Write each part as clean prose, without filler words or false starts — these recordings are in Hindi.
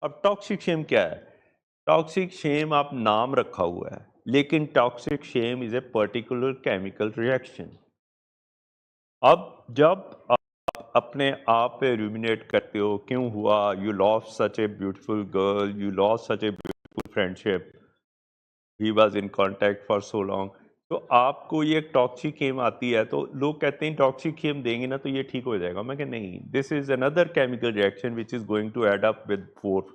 अब टॉक्सिक शेम क्या है? टॉक्सिक शेम आप नाम रखा हुआ है, लेकिन toxic Shem is a particular chemical reaction. अब जब आप अपने आप पे रूमिनेट करते हो, क्यों हुआ, you lost such a beautiful girl, you lost such a beautiful friendship, he was in contact for so long, तो आपको ये टॉक्सिक हेम आती है, तो लोग कहते हैं टॉक्सिक हेम देंगे ना तो ये ठीक हो जाएगा। मैं कह नहीं, this is another chemical reaction which is going to add up with four.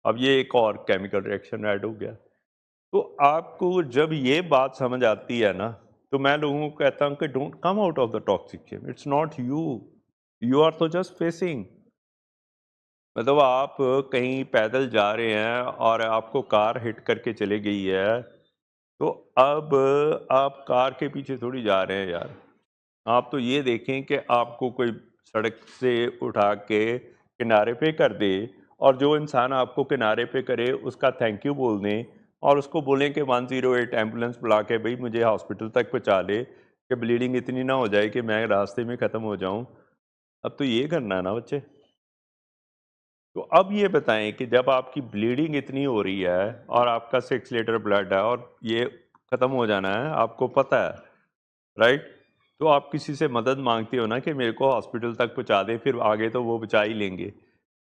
अब ये एक और केमिकल रिएक्शन ऐड हो गया। तो आपको जब ये बात समझ आती है ना, तो मैं लोगों को कहता हूँ कि don't come out of the toxic hem, it's not you, you are तो जस्ट फेसिंग। मतलब आप कहीं पैदल जा रहे हैं और आपको कार हिट करके चले गई है, तो अब आप कार के पीछे थोड़ी जा रहे हैं यार। आप तो ये देखें कि आपको कोई सड़क से उठा के किनारे पे कर दे, और जो इंसान आपको किनारे पे करे उसका थैंक यू बोल दें, और उसको बोलें कि 108 एम्बुलेंस बुला के भाई मुझे हॉस्पिटल तक पहुंचा ले, कि ब्लीडिंग इतनी ना हो जाए कि मैं रास्ते में ख़त्म हो जाऊं। अब तो ये करना है ना बच्चे। तो अब ये बताएं कि जब आपकी ब्लीडिंग इतनी हो रही है और आपका 6 लीटर ब्लड है और ये ख़त्म हो जाना है, आपको पता है, राइट, तो आप किसी से मदद मांगते हो ना कि मेरे को हॉस्पिटल तक पहुंचा दे, फिर आगे तो वो बचा ही लेंगे।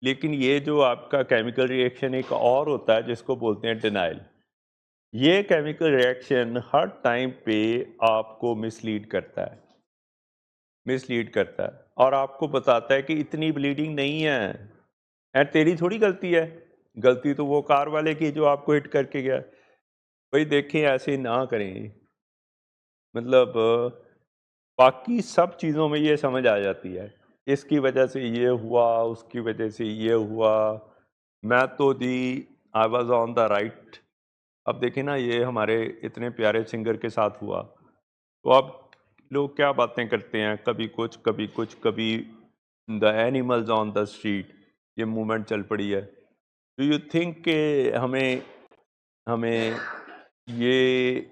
लेकिन ये जो आपका केमिकल रिएक्शन एक और होता है जिसको बोलते हैं डिनाइल, ये केमिकल रिएक्शन हर टाइम पे आपको मिसलीड करता है और आपको बताता है कि इतनी ब्लीडिंग नहीं है, तेरी थोड़ी गलती है, गलती तो वो कार वाले की जो आपको हिट करके गया। भाई देखें, ऐसे ना करें। मतलब बाकी सब चीज़ों में ये समझ आ जाती है, इसकी वजह से ये हुआ, उसकी वजह से ये हुआ, मैं तो दी, I was on the right. अब देखें ना, ये हमारे इतने प्यारे सिंगर के साथ हुआ, तो अब लोग क्या बातें करते हैं, कभी कुछ कभी कुछ, कभी the animals on the street, ये मूवमेंट चल पड़ी है। डू यू थिंक के हमें हमें ये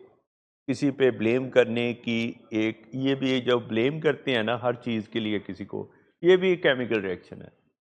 किसी पे ब्लेम करने की, एक ये भी जब ब्लेम करते हैं ना हर चीज़ के लिए किसी को, ये भी एक केमिकल रिएक्शन है।